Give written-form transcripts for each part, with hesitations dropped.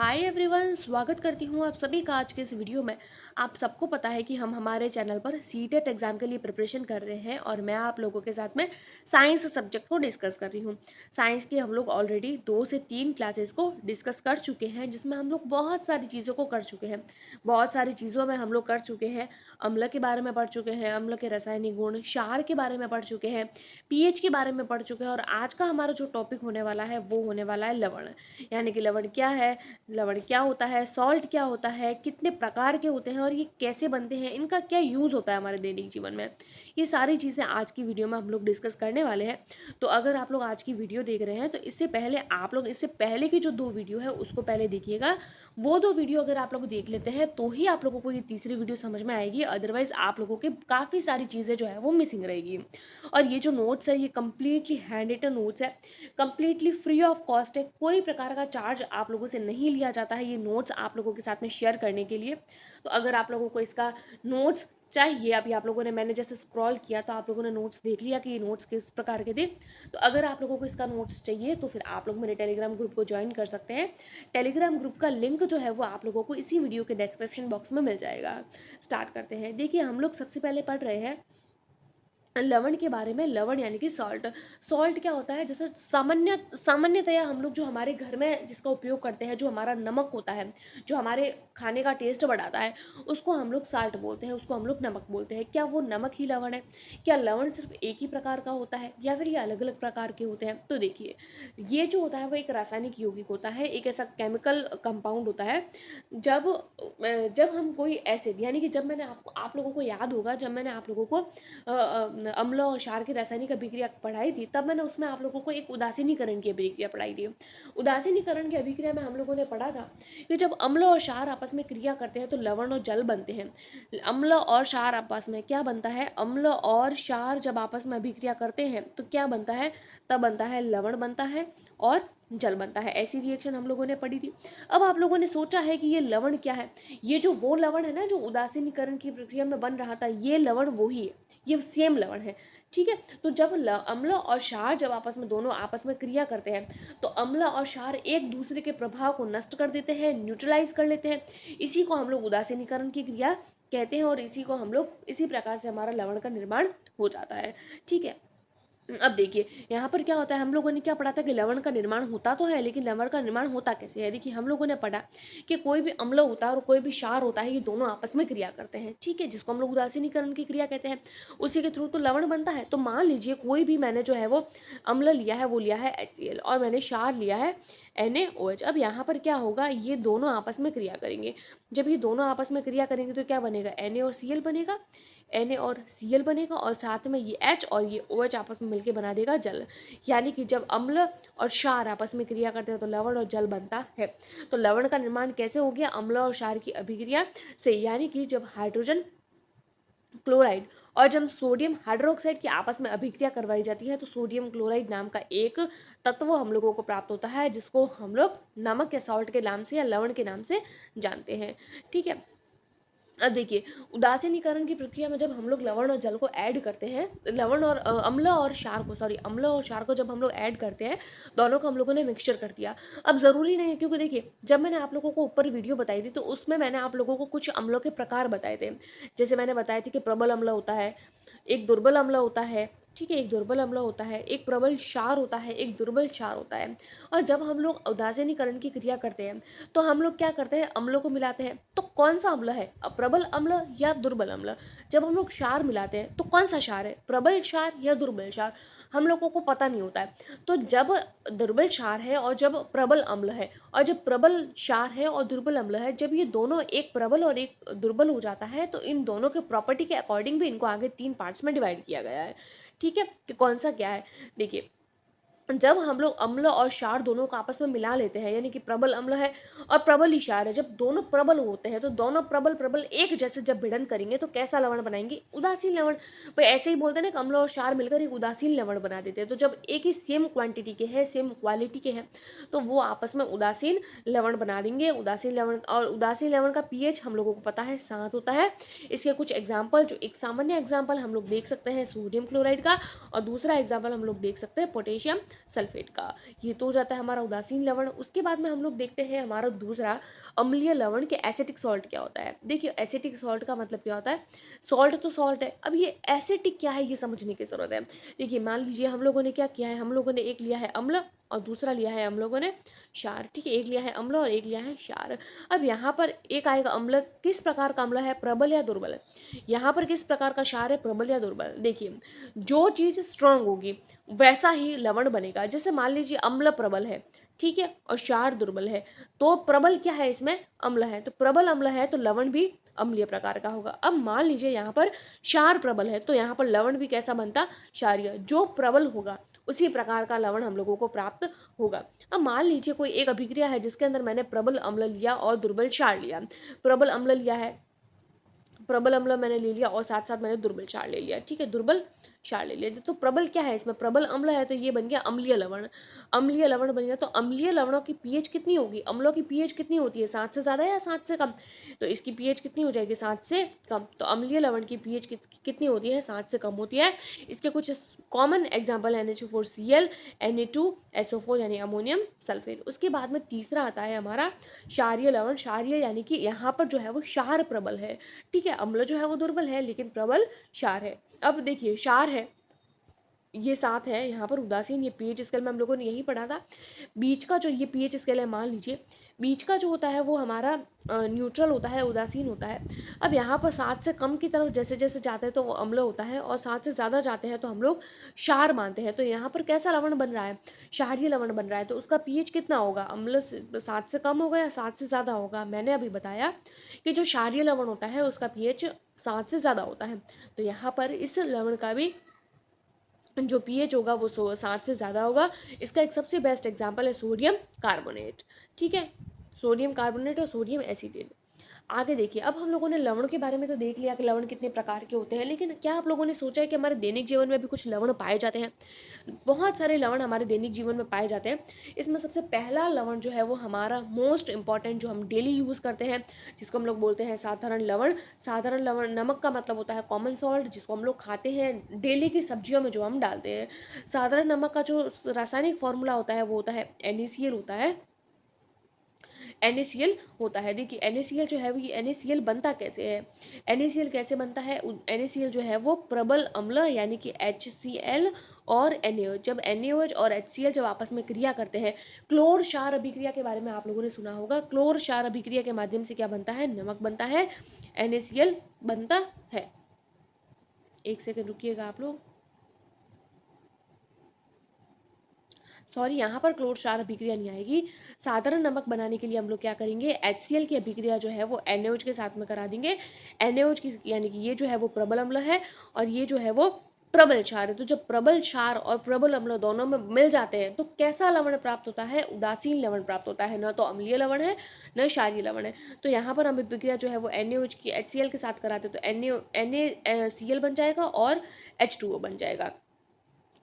Hi everyone, स्वागत करती हूँ आप सभी का आज के इस वीडियो में। आप सबको पता है कि हम हमारे चैनल पर सीटेट एग्जाम के लिए प्रिपरेशन कर रहे हैं और मैं आप लोगों के साथ में साइंस सब्जेक्ट को डिस्कस कर रही हूँ। साइंस की हम लोग ऑलरेडी 2 से 3 क्लासेस को डिस्कस कर चुके हैं, जिसमें हम लोग बहुत सारी चीज़ों को कर चुके हैं। बहुत सारी चीज़ों में हम लोग कर चुके हैं। अम्ल के बारे में पढ़ चुके हैं, अम्ल के रासायनिक गुण, क्षार के बारे में पढ़ चुके हैं, पीएच के बारे में पढ़ चुके हैं और आज का हमारा जो टॉपिक होने वाला है वो होने वाला है लवण। यानी कि लवण क्या है, लवण क्या होता है, सॉल्ट क्या होता है, कितने प्रकार के होते हैं और ये कैसे बनते हैं, इनका क्या यूज़ होता है हमारे दैनिक जीवन में। ये सारी चीज़ें आज की वीडियो में हम लोग डिस्कस करने वाले हैं। तो अगर आप लोग आज की वीडियो देख रहे हैं तो इससे पहले आप लोग इससे पहले की जो 2 वीडियो है उसको पहले देखिएगा। वो 2 वीडियो अगर आप लोग देख लेते हैं तो ही आप लोगों को ये तीसरी वीडियो समझ में आएगी, अदरवाइज आप लोगों के काफ़ी सारी चीज़ें जो है वो मिसिंग रहेगी। और ये जो नोट्स है ये कम्प्लीटली हैंड रिटन नोट्स है, कम्प्लीटली फ्री ऑफ कॉस्ट है, कोई प्रकार का चार्ज आप लोगों से नहीं लिया जाता है ये नोट्स आप लोगों के साथ में शेयर करने के लिए। तो अगर आप लोगों को इसका नोट्स चाहिए, अभी आप लोगों ने मैंने जैसे स्क्रॉल किया तो आप लोगों ने नोट्स देख लिया कि ये नोट्स किस प्रकार के थे। तो अगर आप लोगों को इसका नोट्स चाहिए तो फिर आप लोग मेरे टेलीग्राम ग्रुप को ज्वाइन कर सकते हैं। टेलीग्राम ग्रुप का लिंक जो है वो आप लोगों को इसी वीडियो के डिस्क्रिप्शन बॉक्स में मिल जाएगा। स्टार्ट करते हैं। देखिए, हम लोग सबसे पहले पढ़ रहे हैं लवण के बारे में। लवण यानी कि सॉल्ट। सॉल्ट क्या होता है, जैसे सामान्यतया हम लोग जो हमारे घर में जिसका उपयोग करते हैं, जो हमारा नमक होता है, जो हमारे खाने का टेस्ट बढ़ाता है, उसको हम लोग साल्ट बोलते हैं, उसको हम लोग नमक बोलते हैं। क्या वो नमक ही लवण है? क्या लवण सिर्फ एक ही प्रकार का होता है या फिर ये अलग अलग प्रकार के होते हैं? तो देखिए, ये जो होता है वो एक रासायनिक यौगिक होता है, एक ऐसा केमिकल कंपाउंड होता है। जब जब हम कोई एसिड, यानी कि जब मैंने आपको आप लोगों को याद होगा, जब मैंने आप लोगों को अम्ल और क्षार की रासायनिक अभिक्रिया पढ़ाई थी, तब मैंने उसमें आप लोगों को एक उदासीनीकरण की अभिक्रिया पढ़ाई थी। उदासीनीकरण की अभिक्रिया में हम लोगों ने पढ़ा था कि जब अम्ल और क्षार आपस में क्रिया करते हैं तो लवण और जल बनते हैं। अम्ल और क्षार आपस में क्या बनता है? अम्ल और क्षार जब आपस में अभिक्रिया करते हैं तो क्या बनता है? तब बनता है लवण बनता है और जल बनता है। ऐसी रिएक्शन हम लोगों ने पढ़ी थी। अब आप लोगों ने सोचा है कि ये लवण क्या है? ये जो वो लवण है ना जो उदासीनीकरण की प्रक्रिया में बन रहा था, ये लवण वो ही है, ये सेम लवण है। ठीक है। तो जब अम्ल और क्षार जब आपस में दोनों आपस में क्रिया करते हैं तो अम्ल और क्षार एक दूसरे के प्रभाव को नष्ट कर देते हैं, न्यूट्रलाइज कर लेते हैं। इसी को हम लोग उदासीनीकरण की क्रिया कहते हैं और इसी को हम लोग इसी प्रकार से हमारा लवण का निर्माण हो जाता है। ठीक है। अब देखिए, यहाँ पर क्या होता है, हम लोगों ने क्या पढ़ा था कि लवण का निर्माण होता तो है, लेकिन लवण का निर्माण होता कैसे है? देखिए, हम लोगों ने पढ़ा कि कोई भी अम्ल होता है और कोई भी क्षार होता है, ये दोनों आपस में क्रिया करते हैं। ठीक है, जिसको हम लोग उदासीनीकरण की क्रिया कहते हैं। उसी के थ्रू तो लवण बनता है। तो मान लीजिए कोई भी मैंने जो है वो अम्ल लिया है, वो लिया है HCl और मैंने क्षार लिया है NaOH। अब यहाँ पर क्या होगा, ये दोनों आपस में क्रिया करेंगे। जब ये दोनों आपस में क्रिया करेंगे तो क्या बनेगा? Na और Cl बनेगा। Na और Cl बनेगा और साथ में ये H और ये OH आपस में मिलके बना देगा जल। यानी कि जब अम्ल और क्षार आपस में क्रिया करते हैं तो लवण और जल बनता है। तो लवण का निर्माण कैसे हो गया? अम्ल और क्षार की अभिक्रिया से, यानी कि जब हाइड्रोजन क्लोराइड और जब सोडियम हाइड्रोक्साइड की आपस में अभिक्रिया करवाई जाती है तो सोडियम क्लोराइड नाम का एक तत्व हम लोगों को प्राप्त होता है, जिसको हम लोग नमक या सॉल्ट के नाम से या लवण के नाम से जानते हैं। ठीक है। अब देखिए, उदासीनीकरण की प्रक्रिया में जब हम लोग लवण और जल को ऐड करते हैं, लवण और अम्ल और क्षार को, सॉरी, अम्ल और क्षार को जब हम लोग ऐड करते हैं, दोनों को हम लोगों ने मिक्सचर कर दिया। अब ज़रूरी नहीं है, क्योंकि देखिए, जब मैंने आप लोगों को ऊपर वीडियो बताई थी तो उसमें मैंने आप लोगों को कुछ अम्लों के प्रकार बताए थे। जैसे मैंने बताया था कि प्रबल अम्ल होता है, एक दुर्बल अम्ल होता है। ठीक है, एक दुर्बल अम्ल होता है, एक प्रबल क्षार होता है, एक दुर्बल क्षार होता है। और जब हम लोग उदासीनीकरण की क्रिया करते हैं तो हम लोग क्या करते हैं? अम्लों को मिलाते हैं। तो कौन सा अम्ल है? प्रबल अम्ल या दुर्बल अम्ल? जब हम लोग क्षार मिलाते हैं तो कौन सा क्षार है? प्रबल क्षार या दुर्बल क्षार? हम लोगों को पता नहीं होता है। तो जब दुर्बल क्षार है और जब प्रबल अम्ल है और जब प्रबल क्षार है और दुर्बल अम्ल है, जब ये दोनों एक प्रबल और एक दुर्बल हो जाता है तो इन दोनों के प्रॉपर्टी के अकॉर्डिंग भी इनको आगे 3 पार्ट्स में डिवाइड किया गया है। ठीक है, कि कौन सा क्या है। देखिए, जब हम लोग अम्ल और क्षार दोनों को आपस में मिला लेते हैं, यानी कि प्रबल अम्ल है और प्रबल ही क्षार है, जब दोनों प्रबल होते हैं तो दोनों प्रबल प्रबल एक जैसे जब भिड़न करेंगे तो कैसा लवण बनाएंगे? उदासीन लवण। भाई ऐसे ही बोलते हैं ना कि अम्ल और क्षार मिलकर एक उदासीन लवण बना देते हैं। तो जब एक ही सेम क्वांटिटी के हैं, सेम क्वालिटी के हैं, तो वो आपस में उदासीन लवण बना देंगे। उदासीन लवण, और उदासीन लवण का पीएच हम लोगों को पता है 7 होता है। इसके कुछ एग्जाम्पल, जो एक सामान्य एग्जाम्पल हम लोग देख सकते हैं सोडियम क्लोराइड का, और दूसरा एग्जाम्पल हम लोग देख सकते हैं पोटेशियम सल्फेट का। ये तो हो जाता है हमारा उदासीन लवण। उसके बाद में हम लोग देखते हैं हमारा दूसरा अम्लीय लवण कि एसिटिक सॉल्ट क्या होता है। देखिए एसिटिक सॉल्ट का मतलब क्या होता है, सॉल्ट तो सॉल्ट है, अब ये एसिटिक क्या है ये समझने की जरूरत है। देखिए मान लीजिए हम लोगों ने क्या किया है, हम लोगों ने एक लिया है अम्ल और दूसरा लिया है हम लोगों ने क्षार, ठीक है, एक लिया है अम्ल और एक लिया है क्षार। अब यहाँ पर एक आएगा अम्ल, किस प्रकार का अम्ल है, प्रबल या दुर्बल। यहाँ पर किस प्रकार का क्षार है, प्रबल या दुर्बल। देखिए जो चीज स्ट्रांग होगी वैसा ही लवण बनेगा। जैसे मान लीजिए अम्ल प्रबल है, ठीक है, और क्षार दुर्बल है, तो प्रबल क्या है, इसमें अम्ल है, तो प्रबल अम्ल है तो लवण भी अम्लीय प्रकार का होगा। अब मान लीजिए यहाँ पर क्षार प्रबल है तो यहाँ पर लवण भी कैसा बनता, क्षारीय। जो प्रबल होगा उसी प्रकार का लवण हम लोगों को प्राप्त होगा। अब मान लीजिए कोई एक अभिक्रिया है जिसके अंदर मैंने प्रबल अम्ल लिया और दुर्बल क्षार लिया। प्रबल अम्ल लिया है, प्रबल अम्ल मैंने ले लिया और साथ साथ मैंने दुर्बल क्षार ले लिया, ठीक है, दुर्बल क्षार ले लिया। तो प्रबल क्या है, इसमें प्रबल अम्ल है तो ये बन गया अम्लीय लवण। अम्लीय लवण बन गया, तो अम्लीय लवणों की पीएच कितनी होगी, अम्लों की पीएच कितनी होती है, 7 से ज्यादा या 7 से कम, तो इसकी पीएच कितनी हो जाएगी, 7 से कम। तो अम्लीय लवण की पीएच कितनी होती है, 7 से कम होती है। इसके कुछ कॉमन एग्जाम्पल NH4Cl, Na2SO4 यानी अमोनियम सल्फेट। उसके बाद में तीसरा आता है हमारा क्षारीय लवण। क्षारीय यानी कि यहाँ पर जो है वो क्षार प्रबल है, ठीक है, अम्ल जो है वो दुर्बल है लेकिन प्रबल क्षार है। अब देखिए क्षार है, ये 7 है, यहाँ पर उदासीन, ये पीएच स्केल में हम लोगों ने यही पढ़ा था। बीच का जो ये पीएच स्केल है, मान लीजिए बीच का जो होता है वो हमारा न्यूट्रल होता है, उदासीन होता है। अब यहाँ पर 7 से कम की तरफ जैसे जैसे जाते हैं तो वो अम्ल होता है, और 7 से ज़्यादा जाते हैं तो हम लोग क्षार मानते हैं। तो यहाँ पर कैसा लवण बन रहा है, क्षारीय लवण बन रहा है। तो उसका पीएच कितना होगा, अम्ल 7 से कम होगा या 7 से ज़्यादा होगा। मैंने अभी बताया कि जो क्षारीय लवण होता है उसका पीएच 7 से ज़्यादा होता है, तो यहाँ पर इस लवण का भी जो पीएच होगा वो 7 से ज़्यादा होगा। इसका एक सबसे बेस्ट एग्जाम्पल है सोडियम कार्बोनेट, ठीक है, सोडियम कार्बोनेट और सोडियम एसीटेट। आगे देखिए, अब हम लोगों ने लवण के बारे में तो देख लिया कि लवण कितने प्रकार के होते हैं, लेकिन क्या आप लोगों ने सोचा है कि हमारे दैनिक जीवन में भी कुछ लवण पाए जाते हैं। बहुत सारे लवण हमारे दैनिक जीवन में पाए जाते हैं। इसमें सबसे पहला लवण जो है वो हमारा मोस्ट इंपॉर्टेंट, जो हम डेली यूज़ करते हैं, जिसको हम लोग बोलते हैं साधारण लवण। साधारण लवण, नमक का मतलब होता है कॉमन सॉल्ट, जिसको हम लोग खाते हैं डेली की सब्जियों में जो हम डालते हैं। साधारण नमक का जो रासायनिक फॉर्मूला होता है वो होता है NaCl होता है, NaCl होता है। देखिए NaCl जो है वो, ये NaCl बनता कैसे है, NaCl कैसे बनता है, NaCl जो है वो प्रबल अम्ल यानी कि HCl और NaOH, जब NaOH और HCl जब आपस में क्रिया करते हैं, क्लोर क्षार अभिक्रिया के बारे में आप लोगों ने सुना होगा। क्लोर क्षार अभिक्रिया के माध्यम से क्या बनता है, नमक बनता है, NaCl बनता है। एक सेकंड रुकिएगा आप लोग, सॉरी, यहाँ पर क्लोर क्षार अभिक्रिया नहीं आएगी। साधारण नमक बनाने के लिए हम लोग क्या करेंगे, HCl की अभिक्रिया जो है वो NaOH के साथ में करा देंगे। NaOH की यानी कि ये जो है वो प्रबल अम्ल है और ये जो है वो प्रबल क्षार है। तो जब प्रबल क्षार और प्रबल अम्ल दोनों में मिल जाते हैं तो कैसा लवण प्राप्त होता है, उदासीन लवण प्राप्त होता है। न तो अम्लीय लवण है न क्षारीय लवण है। तो यहाँ पर हम अभिक्रिया जो है वो NaOH की HCl के साथ कराते हैं तो NaCl बन जाएगा और H2O बन जाएगा,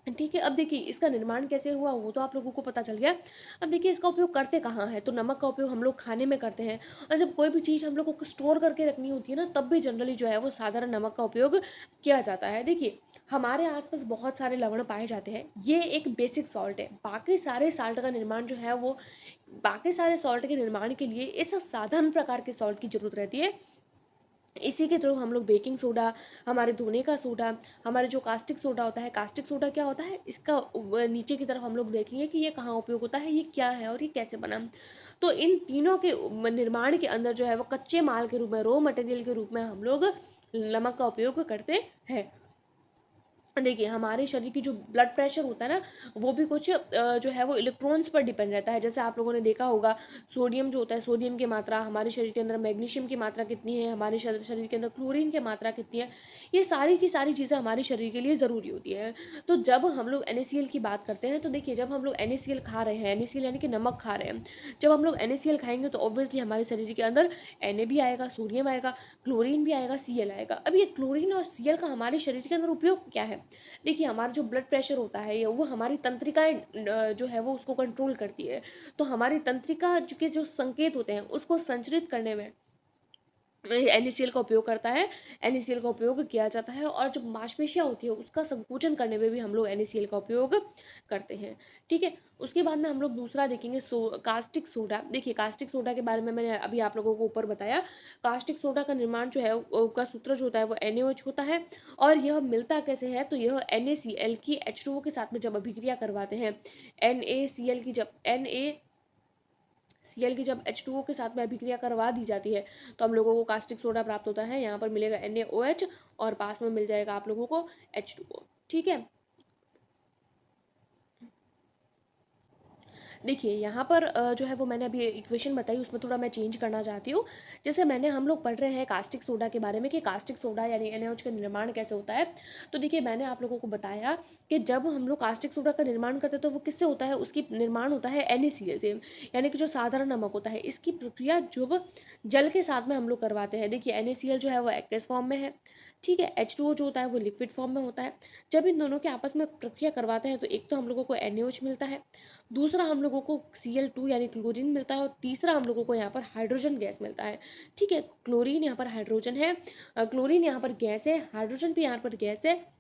ठीक है। अब देखिए इसका निर्माण कैसे हुआ वो तो आप लोगों को पता चल गया। अब देखिए इसका उपयोग करते कहाँ हैं, तो नमक का उपयोग हम लोग खाने में करते हैं, और जब कोई भी चीज़ हम लोग को स्टोर करके रखनी होती है ना, तब भी जनरली जो है वो साधारण नमक का उपयोग किया जाता है। देखिए हमारे आसपास बहुत सारे लवण पाए जाते हैं, ये एक बेसिक सॉल्ट है। बाकी सारे साल्ट का निर्माण जो है वो, बाकी सारे सॉल्ट के निर्माण के लिए इस साधारण प्रकार के सॉल्ट की जरूरत रहती है। इसी के थ्रू हम लोग बेकिंग सोडा, हमारे धोने का सोडा, हमारे जो कास्टिक सोडा होता है, कास्टिक सोडा क्या होता है, इसका नीचे की तरफ हम लोग देखेंगे कि ये कहाँ उपयोग होता है, ये क्या है और ये कैसे बना। तो इन तीनों के निर्माण के अंदर जो है वो कच्चे माल के रूप में, रॉ मटेरियल के रूप में हम लोग नमक का उपयोग करते हैं। देखिए हमारे शरीर की जो ब्लड प्रेशर होता है ना, वो भी कुछ जो है वो इलेक्ट्रॉन्स पर डिपेंड रहता है। जैसे आप लोगों ने देखा होगा सोडियम जो होता है, सोडियम की मात्रा हमारे शरीर के अंदर, मैग्नीशियम की मात्रा कितनी है हमारे शरीर के अंदर, क्लोरीन की मात्रा कितनी है, ये सारी की सारी चीज़ें हमारे शरीर के लिए ज़रूरी होती है। तो जब हम लोग NaCl की बात करते हैं तो देखिए जब हम लोग NaCl खा रहे हैं, NaCl यानी कि नमक खा रहे हैं, जब हम लोग NaCl खाएंगे तो ऑब्वियसली हमारे शरीर के अंदर Na भी आएगा, सोडियम आएगा, क्लोरीन भी आएगा, Cl आएगा। अब ये क्लोरीन और Cl का हमारे शरीर के अंदर उपयोग क्या है, देखिए हमारा जो ब्लड प्रेशर होता है वो हमारी तंत्रिकाएं जो है वो उसको कंट्रोल करती है। तो हमारी तंत्रिका के जो संकेत होते हैं उसको संचरित करने में NaCl का उपयोग करता है, NaCl का उपयोग किया जाता है, और जो मांसपेशियाँ होती है उसका संकोचन करने में भी हम लोग NaCl का उपयोग करते हैं, ठीक है। उसके बाद में हम लोग दूसरा देखेंगे कास्टिक सोडा। देखिए कास्टिक सोडा के बारे में मैंने अभी आप लोगों को ऊपर बताया। कास्टिक सोडा का निर्माण जो है का सूत्र जो होता है वो NaOH होता है, और यह मिलता कैसे है, तो यह NaCl की H2O के साथ में जब अभिक्रिया करवाते हैं, NaCl की जब Cl की जब H2O के साथ में अभिक्रिया करवा दी जाती है, तो हम लोगों को कास्टिक सोडा प्राप्त होता है। यहाँ पर मिलेगा NaOH, और पास में मिल जाएगा आप लोगों को H2O, ठीक है। देखिए यहाँ पर जो है वो मैंने अभी इक्वेशन बताई, उसमें थोड़ा मैं चेंज करना चाहती हूँ। जैसे हम लोग पढ़ रहे हैं कास्टिक सोडा के बारे में कि कास्टिक सोडा यानी NaOH का निर्माण कैसे होता है। तो देखिए मैंने आप लोगों को बताया कि जब हम लोग कास्टिक सोडा का निर्माण करते हैं तो वो किससे होता है, उसकी निर्माण होता है NaCl से, यानी कि जो साधारण नमक होता है। इसकी प्रक्रिया जब जल के साथ में हम लोग करवाते हैं, देखिए NaCl जो है वो एक्वस फॉर्म में है, ठीक है। H2O जो होता है वो लिक्विड फॉर्म में होता है। जब इन दोनों के आपस में प्रक्रिया करवाते हैं तो एक तो हम लोगों को NaOH मिलता है, दूसरा हम लोगों को Cl2 यानी क्लोरीन मिलता है, और तीसरा हम लोगों को यहाँ पर हाइड्रोजन गैस मिलता है, ठीक है। क्लोरीन यहाँ पर हाइड्रोजन है, क्लोरीन यहाँ पर गैस है, हाइड्रोजन भी यहाँ पर गैस है।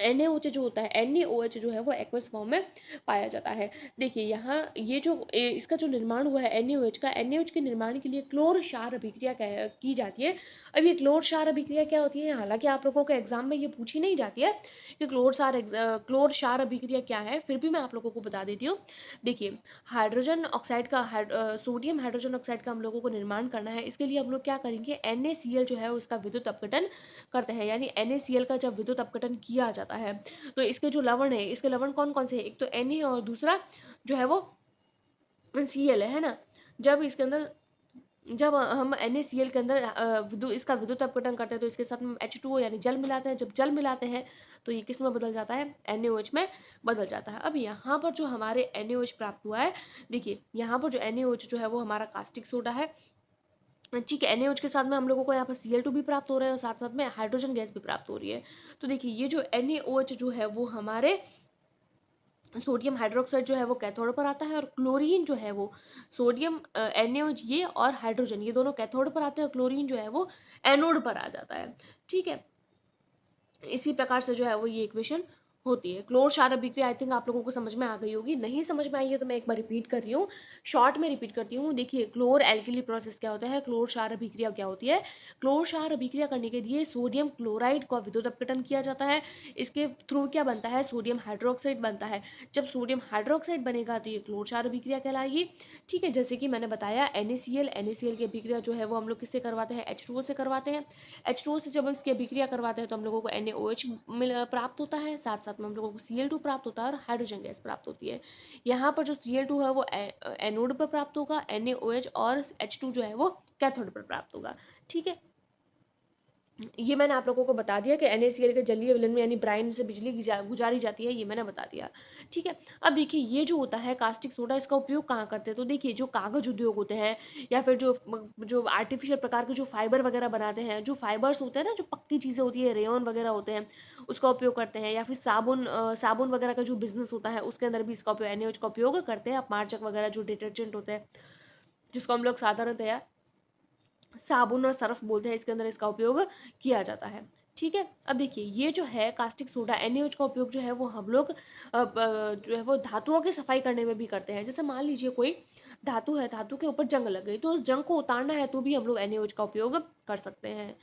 NaOH जो होता है, NaOH जो है वो एक्वस फॉर्म में पाया जाता है। देखिए यहाँ ये जो इसका जो निर्माण हुआ है NaOH का, NaOH के निर्माण के लिए क्लोर क्षार अभिक्रिया की जाती है। अब ये क्लोर क्षार अभिक्रिया क्या होती है, हालांकि आप लोगों के एग्जाम में ये पूछी नहीं जाती है कि क्लोर क्षार अभिक्रिया क्या है, फिर भी मैं आप लोगों को बता देती हूँ। देखिए हाइड्रोजन ऑक्साइड का सोडियम हाइड्रोजन ऑक्साइड का हम लोगों को निर्माण करना है। इसके लिए हम लोग क्या करेंगे, NaCl जो है उसका विद्युत अपघटन करते हैं, यानी NaCl का जब विद्युत अपघटन किया जाता है तो इसके जो लवण है, इसके लवण कौन कौन से हैं, एक तो Na है और दूसरा जो है वो Cl है ना। जब इसके अंदर जब हम NaCl के अंदर इसका विद्युत अपघटन करते हैं तो इसके साथ में H2O यानी जल मिलाते हैं। जब जल मिलाते हैं तो ये किस में बदल जाता है, NaOH में बदल जाता है। अब यहाँ पर जो हमारे NaOH प्राप्त हुआ है, देखिए यहाँ पर जो NaOH जो है वो हमारा कास्टिक सोडा है, ठीक है। NaOH के साथ में हम लोगों को यहाँ पर Cl2 भी प्राप्त हो रहा है, और साथ साथ में हाइड्रोजन गैस भी प्राप्त हो रही है। तो देखिए ये जो NaOH जो है वो हमारे सोडियम हाइड्रोक्साइड जो है वो कैथोड पर आता है, और क्लोरीन जो है वो सोडियम NaOH ये और हाइड्रोजन ये दोनों कैथोड पर आते हैं, और क्लोरीन जो है वो एनोड पर आ जाता है, ठीक है। इसी प्रकार से जो है वो ये इक्वेशन होती है। क्लोर क्षार अभिक्रिया आई थिंक आप लोगों को समझ में आ गई होगी, नहीं समझ में आई है तो मैं एक बार रिपीट कर रही हूँ, शॉर्ट में रिपीट करती हूँ। देखिए क्लोर एल्किली प्रोसेस क्या होता है, क्लोर क्षार अभिक्रिया क्या होती है। क्लोर क्षार अभिक्रिया करने के लिए सोडियम क्लोराइड का विद्युत अपघटन किया जाता है। इसके थ्रू क्या बनता है, सोडियम हाइड्रोक्साइड बनता है। जब सोडियम हाइड्रोक्साइड बनेगा तो ये क्लोर क्षार अभिक्रिया कहलाएगी, ठीक है। जैसे कि मैंने बताया NaCl की अभिक्रिया जो है वो हम लोग किससे करवाते हैं, H2O से करवाते हैं। H2O से जब इसकी अभिक्रिया करवाते हैं तो हम लोगों को NaOH प्राप्त होता है, साथ साथ में हम लोगों को Cl2 प्राप्त होता है, और हाइड्रोजन गैस प्राप्त होती है। यहाँ पर जो Cl2 है वो एनोड पर प्राप्त होगा, NaOH और H2 जो है वो कैथोड पर प्राप्त होगा, ठीक है। ये मैंने आप लोगों को बता दिया कि NaCl के जलीय विलयन में यानी ब्राइन से बिजली गुजारी जाती है, ये मैंने बता दिया, ठीक है। अब देखिए ये जो होता है कास्टिक सोडा, इसका उपयोग कहाँ करते हैं, तो देखिए जो कागज उद्योग होते हैं, या फिर जो आर्टिफिशियल प्रकार के जो फाइबर वगैरह बनाते हैं, जो फाइबर्स होते हैं ना, जो पक्की चीज़ें होती है, रेयन वगैरह होते हैं, उसका उपयोग करते हैं। या फिर साबुन वगैरह का जो बिजनेस होता है उसके अंदर भी इसका उपयोग NaOH का उपयोग करते हैं। अपमार्जक वगैरह जो डिटर्जेंट होते हैं, जिसको हम लोग साधारणतया साबुन और सर्फ बोलते हैं, इसके अंदर इसका उपयोग किया जाता है, ठीक है। अब देखिए ये जो है कास्टिक सोडा NaOH का उपयोग जो है वो हम लोग जो है वो धातुओं की सफाई करने में भी करते हैं। जैसे मान लीजिए कोई धातु है, धातु के ऊपर जंग लग गई, तो उस जंग को उतारना है तो भी हम लोग NaOH का उपयोग कर सकते हैं।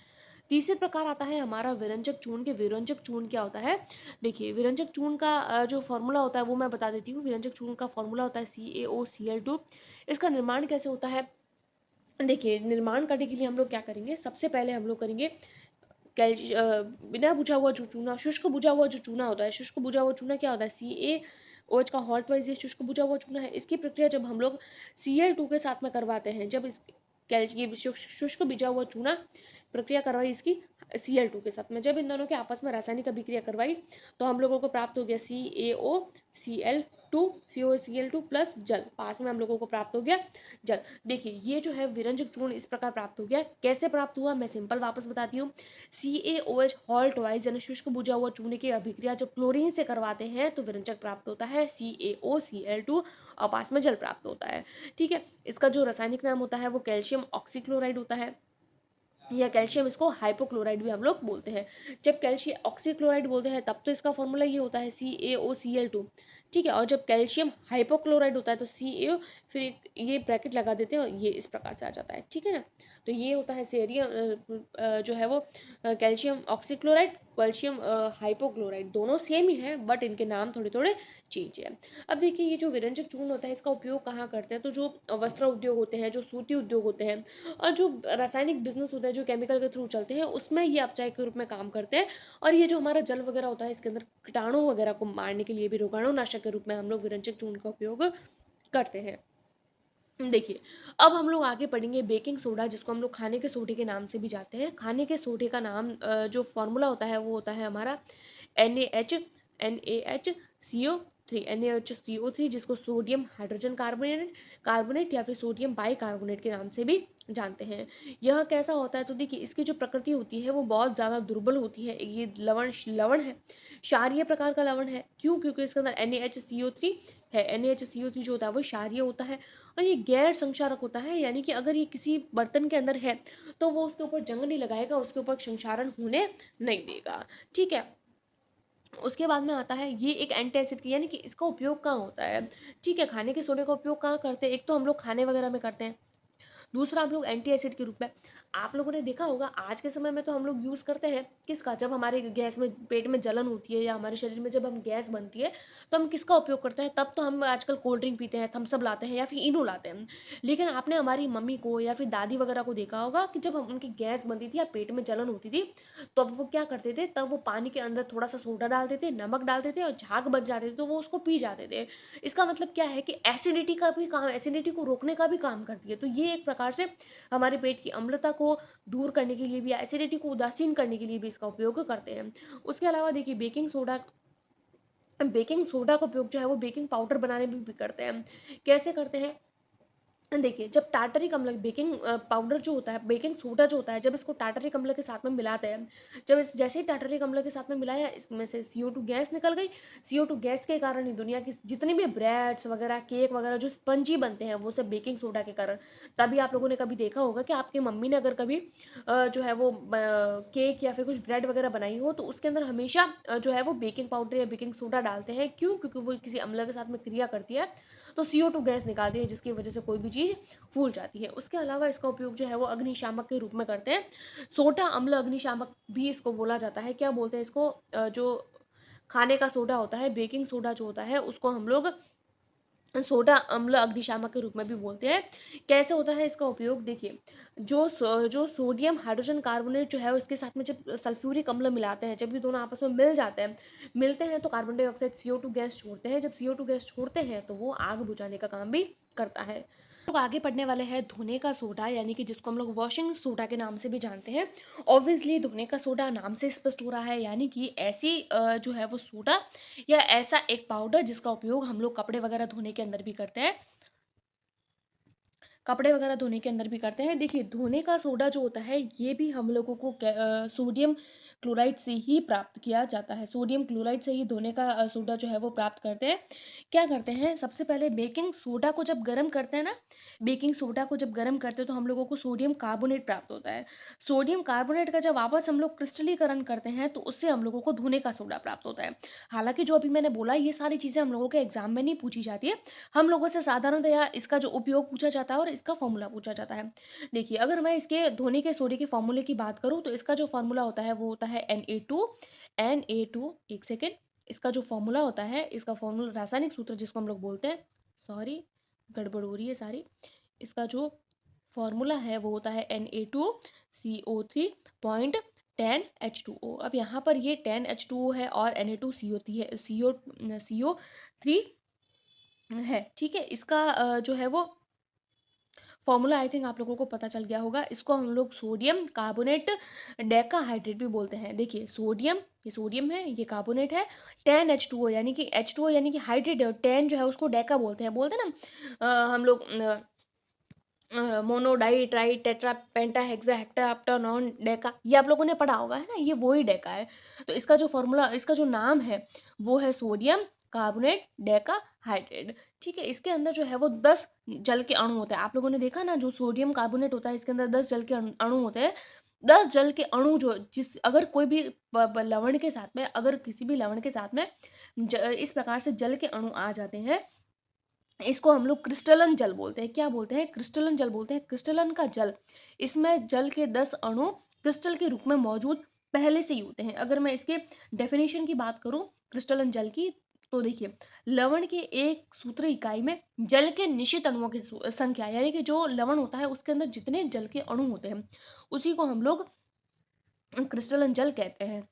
तीसरे प्रकार आता है हमारा विरंजक चूर्ण के। विरंजक चूर्ण क्या होता है, देखिए विरंजक चूर्ण का जो फॉर्मूला होता है वो मैं बता देती हूँ। विरंजक चूर्ण का फॉर्मूला होता है CaOCl2। इसका निर्माण कैसे होता है, देखिए निर्माण करने के लिए हम लोग क्या करेंगे, सबसे पहले हम लोग करेंगे बिना बुझा हुआ जो चूना, शुष्क बुझा हुआ जो चूना होता है, शुष्क बुझा हुआ चूना क्या होता है, CaOH का हॉट वाइज ये शुष्क बुझा हुआ चूना है। इसकी प्रक्रिया जब हम लोग Cl2 के साथ में करवाते हैं, जब इस ये शुष्क बुझा हुआ चूना प्रक्रिया करवाई इसकी Cl2 के साथ में, जब इन दोनों के आपस में रासायनिक अभिक्रिया करवाई तो हम लोगों को प्राप्त हो गया CaOCl2 प्लस जल, पास में हम लोगों को प्राप्त हो गया जल। देखिए ये जो है विरंजक चूर्ण इस प्रकार प्राप्त हो गया। कैसे प्राप्त हुआ, मैं सिंपल वापस बताती हूँ। CaOH हॉल्ट वाइज यानी शुष्क बुझा हुआ चूने की अभिक्रिया जब क्लोरीन से करवाते हैं तो विरंजक प्राप्त होता है CaOCl2, और पास में जल प्राप्त होता है, ठीक है। इसका जो रासायनिक नाम होता है वो कैल्शियम ऑक्सीक्लोराइड होता है। या कैल्शियम इसको हाइपोक्लोराइड भी हम लोग बोलते हैं। जब कैल्शियम ऑक्सीक्लोराइड बोलते हैं तब तो इसका फॉर्मूला ये होता है CaOCl2। ठीक है, और जब कैल्शियम हाइपोक्लोराइड होता है तो CaO, फिर ये ब्रैकेट लगा देते हैं और ये इस प्रकार से आ जाता है। ठीक है ना, तो ये होता है सेरियम जो है वो कैल्शियम ऑक्सीक्लोराइड, कैल्शियम हाइपोक्लोराइड, दोनों सेम ही है बट इनके नाम थोड़े थोड़े चेंज है। अब देखिए ये जो विरंजक चूर्ण होता है इसका उपयोग कहाँ करते हैं, तो जो वस्त्र उद्योग होते हैं, जो सूती उद्योग होते हैं, और जो रासायनिक बिजनेस होता है जो केमिकल के थ्रू चलते हैं, उसमें ये अपचायक के रूप में काम करते हैं। और ये जो हमारा जल वगैरह होता है इसके अंदर कीटाणु वगैरह को मारने के लिए भी रोगाणुनाशक के रूप में हम लोग विरंजक चूर्ण का उपयोग करते हैं। देखिए, अब हम लोग आगे पढ़ेंगे बेकिंग सोडा, जिसको हम लोग खाने के सोडे के नाम से भी जाते हैं। खाने के सोडे का नाम जो फॉर्मूला होता है वो होता है हमारा NaHCO3, NaHCO3, जिसको सोडियम हाइड्रोजन कार्बोनेट कार्बोनेट या फिर सोडियम बाई कार्बोनेट के नाम से भी जानते हैं। यह कैसा होता है, तो देखिए इसकी जो प्रकृति होती है वो बहुत ज़्यादा दुर्बल होती है। ये लवण लवण है, क्षारीय प्रकार का लवण है। क्यों? क्योंकि इसके अंदर NaHCO3 है। NaHCO3 जो होता है वो क्षारीय होता है और ये गैर संक्षारक होता है, यानी कि अगर ये किसी बर्तन के अंदर है तो वो उसके ऊपर जंग नहीं लगाएगा, उसके ऊपर संक्षारण होने नहीं देगा। ठीक है, उसके बाद में आता है ये एक एंटी एसिड की, यानी कि इसका उपयोग कहाँ होता है। ठीक है, खाने के सोडे का उपयोग कहाँ करते हैं, एक तो हम लोग खाने वगैरह में करते हैं, दूसरा हम लोग एंटी एसिड के रूप में। आप लोगों ने देखा होगा आज के समय में तो हम लोग यूज़ करते हैं किसका, जब हमारे गैस में पेट में जलन होती है या हमारे शरीर में जब हम गैस बनती है तो हम किसका उपयोग करते हैं, तब तो हम आजकल कोल्ड ड्रिंक पीते हैं, थम्स अप लाते हैं या फिर इनो लाते हैं। लेकिन आपने हमारी मम्मी को या फिर दादी वगैरह को देखा होगा कि जब उनकी गैस बनती थी या पेट में जलन होती थी तो अब वो क्या करते थे, तब वो पानी के अंदर थोड़ा सा सोडा डालते थे, नमक डालते थे और झाग बच जाते थे तो वो उसको पी जाते थे। इसका मतलब क्या है कि एसिडिटी का भी काम, एसिडिटी को रोकने का भी काम करती है। तो ये एक प्रकार से हमारे पेट की अम्लता को दूर करने के लिए भी, एसिडिटी को उदासीन करने के लिए भी इसका उपयोग करते हैं। उसके अलावा देखिए बेकिंग सोडा का उपयोग जो है वो बेकिंग पाउडर बनाने में भी करते हैं। कैसे करते हैं, देखिए जब टार्टरिक अम्ल, बेकिंग पाउडर जो होता है, बेकिंग सोडा जो होता है, जब इसको टार्टरिक अम्ल के साथ में मिलाते हैं, जब इस जैसे ही टार्टरिक अम्ल के साथ में मिलाया इसमें से CO2 गैस निकल गई। CO2 गैस के कारण ही दुनिया की जितनी भी ब्रेड्स वगैरह, केक वगैरह जो स्पंजी बनते हैं वो सब बेकिंग सोडा के कारण। तभी आप लोगों ने कभी देखा होगा कि आपकी मम्मी ने अगर कभी जो है वो केक या फिर कुछ ब्रेड वगैरह बनाई हो तो उसके अंदर हमेशा जो है वो बेकिंग पाउडर या बेकिंग सोडा डालते हैं। क्यों? क्योंकि वो किसी अम्ल के साथ में क्रिया करती है तो CO2 गैस निकालती है, जिसकी वजह से कोई भी चीज़ फूल जाती है। उसके अलावा इसका उपयोग जो है वो अग्निशामक के रूप में करते हैं। सोडा अम्ल अग्निशामक भी इसको बोला जाता है। क्या बोलते हैं इसको, जो खाने का सोडा होता है, बेकिंग सोडा जो होता है उसको हम लोग सोडा अम्ल अग्निशामक के रूप में भी बोलते हैं। कैसे होता है इसका उपयोग, देखिए जो सोडियम हाइड्रोजन कार्बोनेट जो है इसके साथ में जब सल्फ्यूरिक अम्ल मिलाते हैं, जब ये दोनों आपस में मिलते हैं तो कार्बन डाइऑक्साइड CO2 गैस छोड़ते हैं। जब CO2 गैस छोड़ते हैं तो वो आग बुझाने का काम भी करता है। तो आगे पढ़ने वाले हैं धोने का सोडा, यानी कि जिसको हम लोग वॉशिंग सोडा के नाम से भी जानते हैं। ऑब्वियसली धोने का सोडा नाम से स्पष्ट हो रहा है, यानी कि ऐसी जो है वो सोडा या ऐसा एक पाउडर जिसका उपयोग हम लोग कपड़े वगैरह धोने के अंदर भी करते हैं, कपड़े वगैरह धोने के अंदर भी करते हैं। देखिए धोने का सोडा जो होता है ये भी हम लोगों को सोडियम क्लोराइड से ही प्राप्त किया जाता है। सोडियम क्लोराइड से ही धोने का सोडा जो है वो प्राप्त करते हैं। क्या करते हैं, सबसे पहले बेकिंग सोडा को जब गर्म करते हैं ना, बेकिंग सोडा को जब गर्म करते हैं तो हम लोगों को सोडियम कार्बोनेट प्राप्त होता है। सोडियम कार्बोनेट का जब वापस हम लोग क्रिस्टलीकरण करते हैं तो उससे हम लोगों को धोने का सोडा प्राप्त होता है। हालांकि जो अभी मैंने बोला ये सारी चीज़ें हम लोगों के एग्जाम में नहीं पूछी जाती है, हम लोगों से साधारणतया इसका जो उपयोग पूछा जाता है और इसका फॉर्मूला पूछा जाता है। देखिए अगर मैं इसके धोने के सोडे के फॉर्मूले की बात करूँ तो इसका जो फॉर्मूला होता है वो होता है Na2 एक सेकेंड, इसका जो फॉर्मूला होता है, इसका फॉर्मूला रासायनिक सूत्र जिसको हम लोग बोलते हैं, सॉरी गड़बड़ हो रही है सारी, इसका जो फॉर्मूला है वो होता है Na2CO3.10H2O। अब यहाँ पर ये 10H2O है और Na2CO3 है, CO3 है। ठीक है, इसका जो है वो फॉर्मूला आई थिंक आप लोगों को पता चल गया होगा। इसको हम लोग सोडियम कार्बोनेट डेकाहाइड्रेट भी बोलते हैं। देखिए सोडियम, ये सोडियम है, ये कार्बोनेट है, 10H2O यानी कि H2O यानी कि हाइड्रेट है और 10 जो है उसको डेका बोलते हैं ना, हम लोग मोनो डाई ट्राई टेट्रा पेंटा hexa hecto hepta non Deka, ये आप लोगों ने पढ़ा होगा है ना, ये वही डेका है। तो इसका जो फॉर्मूला, इसका जो नाम है वो है सोडियम कार्बोनेट डेका हाइड्रेट। ठीक है, इसके अंदर जो है वो 10 जल के अणु होते हैं। आप लोगों ने देखा ना, जो सोडियम कार्बोनेट होता है इसके अंदर 10 जल के अणु होते हैं। 10 जल के अणु जो जिस अगर कोई भी लवण के साथ में, अगर किसी भी लवण के साथ में इस प्रकार से जल के अणु आ जाते हैं, इसको हम लोग क्रिस्टलन जल बोलते हैं। क्या बोलते हैं? क्रिस्टलन जल बोलते हैं। क्रिस्टलन का जल, इसमें जल के 10 अणु क्रिस्टल के रूप में मौजूद पहले से ही होते हैं। अगर मैं इसके डेफिनेशन की बात करूं क्रिस्टलन जल की, तो देखिए, लवण के एक सूत्र इकाई में जल के निश्चित अणुओं की संख्या, यानी कि जो लवण होता है उसके अंदर जितने जल के अणु होते हैं, उसी को हम लोग क्रिस्टलन जल कहते हैं।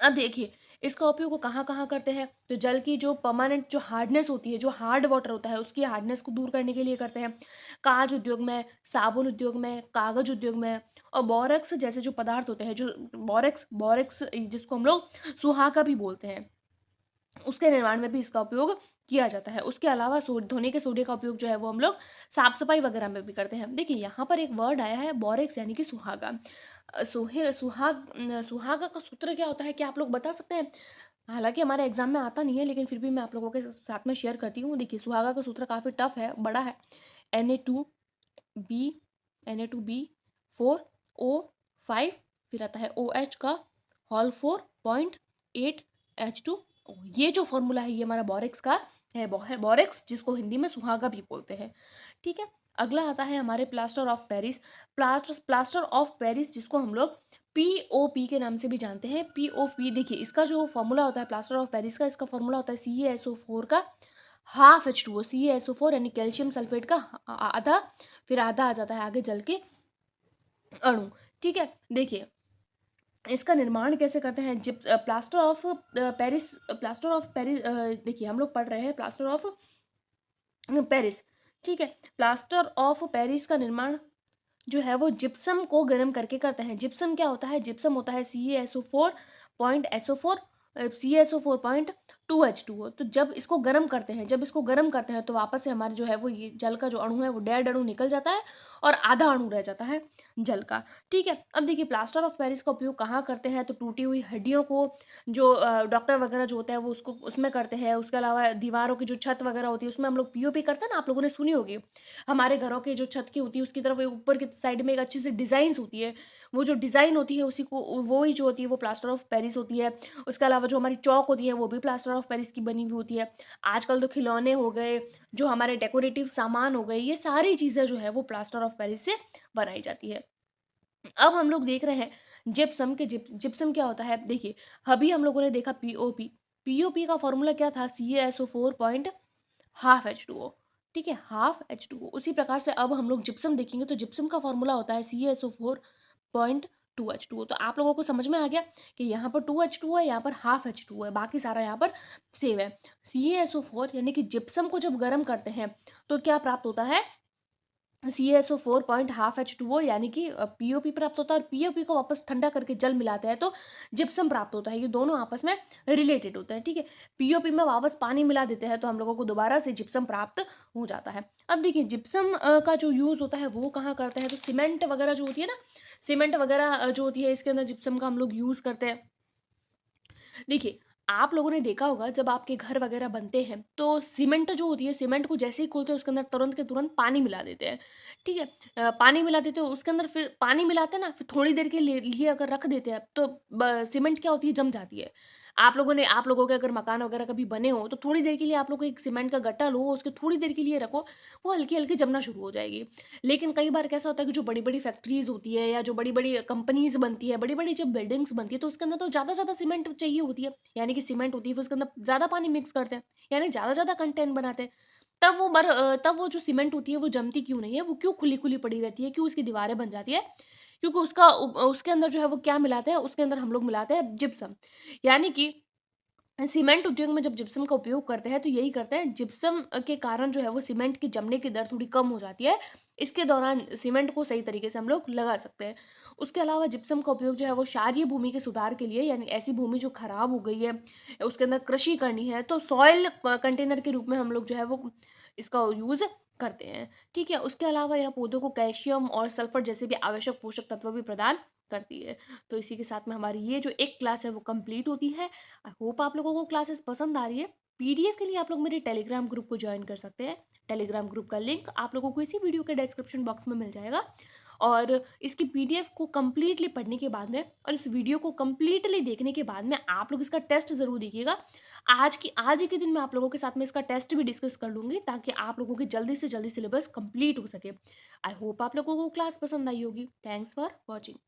अब देखिए, इसका उपयोग वो कहाँ-कहाँ करते हैं? तो जल की जो परमानेंट जो हार्डनेस होती है, जो हार्ड वाटर होता है, उसकी हार्डनेस को दूर करने के लिए करते हैं। कांच उद्योग में, साबुन उद्योग में, कागज उद्योग में, और बोरेक्स जैसे जो पदार्थ होते हैं, जो बोरेक्स बोरेक्स जिसको हम लोग सुहागा भी बोलते हैं, उसके निर्माण में भी इसका उपयोग किया जाता है। उसके अलावा धोने के सोडे का उपयोग जो है वो हम लोग साफ-सफाई वगैरह में भी करते हैं। देखिए, यहाँ पर एक वर्ड आया है बोरेक्स, यानी कि सुहागा। सुहागा का सूत्र क्या होता है? क्या आप लोग बता सकते हैं? हालाँकि हमारे एग्ज़ाम में आता नहीं है, लेकिन फिर भी मैं आप लोगों के साथ में शेयर करती हूँ। देखिए, सुहागा का सूत्र काफ़ी टफ है, बड़ा है। Na2B Na2B4O5, फिर आता है OH का होल 4 पॉइंट 8 H2O। ये जो फॉर्मूला है, ये हमारा बोरेक्स का है। बोरेक्स, जिसको हिंदी में सुहागा भी बोलते हैं। ठीक है। अगला आता है हमारे plaster of Paris. Plaster of Paris, जिसको हम लोग पीओपी के नाम से भी जानते हैं। पीओपी, देखिए, इसका जो फॉर्मूला होता है प्लास्टर ऑफ पेरिस का, इसका फॉर्मूला होता है CaSO4 का हाफ H2O। CaSO4 यानी कैल्शियम सल्फेट का आधा, फिर आधा आ जाता है आगे जल के अणु। ठीक है। देखिए, इसका निर्माण कैसे करते हैं? प्लास्टर ऑफ पेरिस, देखिए, हम लोग पढ़ रहे हैं प्लास्टर ऑफ पेरिस। ठीक है। प्लास्टर ऑफ पेरिस का निर्माण जो है वो जिप्सम को गर्म करके करते हैं। जिप्सम क्या होता है? जिप्सम होता है CaSO4.2H2O। तो जब इसको गर्म करते हैं, तो वापस से हमारे जो है वो ये जल का जो अणु है वो डेढ़ अणु निकल जाता है, और आधा अणु रह जाता है जल का। ठीक है। अब देखिए, प्लास्टर ऑफ पेरिस का उपयोग कहाँ करते हैं? तो टूटी हुई हड्डियों को, जो डॉक्टर वगैरह जो होता है वो उसको उसमें करते हैं। उसके अलावा दीवारों की जो छत वगैरह होती है उसमें हम लोग पीओपी करते हैं ना, आप लोगों ने सुनी होगी। हमारे घरों के जो छत की होती है उसकी तरफ एक ऊपर की साइड में एक अच्छी सी डिजाइन्स होती है, वो जो डिजाइन होती है उसी को, वो ही जो होती है वो प्लास्टर ऑफ पेरिस होती है। उसके अलावा जो हमारी चौक होती है वो भी प्लास्टर ऑफ पेरिस की बनी हुई होती है। आजकल तो खिलौने हो गए, जो हमारे डेकोरेटिव सामान हो गए, ये सारी चीजें जो है वो प्लास्टर ऑफ पेरिस से बनाई जाती है। अब हम लोग देख रहे हैं जिप्सम के जिप्सम क्या होता है? देखिए, अभी हम लोगों ने देखा पीओपी। पीओपी का फॉर्मूला क्या था? CaSO4 point half H2O। ठीक है, हाफ H2O। उसी प्रकार से अब हम लोग जिप्सम देखेंगे, तो जिप्सम का फॉर्मूला होता है CaSO4.2H2O। तो आप लोगों को समझ में आ गया कि यहाँ पर 2H2O है, यहाँ पर हाफ H2O है, बाकी सारा यहाँ पर सेम है। CaSO4 यानी कि जिप्सम को जब गर्म करते हैं तो क्या प्राप्त होता है? CaSO4 पॉइंट हाफ H2O, यानी कि पीओपी प्राप्त होता है, और पीओपी को वापस ठंडा करके जल मिलाते हैं तो जिप्सम प्राप्त होता है। ये दोनों आपस में रिलेटेड होते हैं। ठीक है। पीओपी में वापस पानी मिला देते हैं तो हम लोगों को दोबारा से जिप्सम प्राप्त हो जाता है। अब देखिए, जिप्सम का जो यूज होता है वो कहाँ करते हैं? तो सीमेंट वगैरह जो होती है ना, सीमेंट वगैरह जो होती है, इसके अंदर जिप्सम का हम लोग यूज करते हैं। देखिए, आप लोगों ने देखा होगा जब आपके घर वगैरह बनते हैं तो सीमेंट जो होती है, सीमेंट को जैसे ही खोलते हैं उसके अंदर तुरंत के तुरंत पानी मिला देते हैं। ठीक है। पानी मिला देते हैं उसके अंदर, फिर पानी मिलाते हैं ना, फिर थोड़ी देर के लिए अगर रख देते हैं तो सीमेंट क्या होती है? जम जाती है। आप लोगों के अगर मकान वगैरह कभी बने हो तो थोड़ी देर के लिए आप लोग एक सीमेंट का गट्टा लो, उसके थोड़ी देर के लिए रखो, वो हल्की हल्की जमना शुरू हो जाएगी। लेकिन कई बार कैसा होता है कि जो बड़ी बड़ी फैक्ट्रीज होती है, या जो बड़ी बड़ी कंपनीज बनती है, बड़ी बड़ी जब बिल्डिंग्स बनती है, तो उसके अंदर तो ज्यादा ज्यादा सीमेंट चाहिए होती है, यानी कि सीमेंट होती है, फिर उसके अंदर ज़्यादा पानी मिक्स करते हैं, यानी ज़्यादा कंटेंट बनाते हैं। तब वो जो सीमेंट होती है वो जमती क्यों नहीं है? वो क्यों खुली-खुली पड़ी रहती है? क्यों उसकी दीवारें बन जाती है? क्योंकि उसके अंदर जो है वो क्या मिलाते हैं? उसके अंदर हम लोग मिलाते हैं जिप्सम। यानी कि सीमेंट उद्योग में जब जिप्सम का उपयोग करते हैं तो यही करते हैं, जिप्सम के कारण जो है वो सीमेंट की जमने की दर थोड़ी कम हो जाती है। इसके दौरान सीमेंट को सही तरीके से हम लोग लगा सकते हैं। उसके अलावा जिप्सम का उपयोग जो है वो क्षारीय भूमि के सुधार के लिए, यानी ऐसी भूमि जो खराब हो गई है, उसके अंदर कृषि करनी है, तो सॉइल कंटेनर के रूप में हम लोग जो है वो इसका यूज करते हैं। ठीक है। उसके अलावा यह पौधों को कैल्शियम और सल्फर जैसे भी आवश्यक पोषक तत्व भी प्रदान करती है। तो इसी के साथ में हमारी ये जो एक क्लास है वो कंप्लीट होती है। आई होप आप लोगों को क्लासेस पसंद आ रही है। पीडीएफ के लिए आप लोग मेरे टेलीग्राम ग्रुप को ज्वाइन कर सकते हैं। टेलीग्राम ग्रुप का लिंक आप लोगों को इसी वीडियो के डिस्क्रिप्शन बॉक्स में मिल जाएगा। और इसकी पीडीएफ को कंप्लीटली पढ़ने के बाद में और इस वीडियो को कंप्लीटली देखने के बाद में आप लोग इसका टेस्ट ज़रूर देखिएगा। आज ही के दिन मैं आप लोगों के साथ में इसका टेस्ट भी डिस्कस कर लूँगी ताकि आप लोगों की जल्दी से जल्दी सिलेबस कंप्लीट हो सके। आई होप आप लोगों को क्लास पसंद आई होगी। Thanks for watching.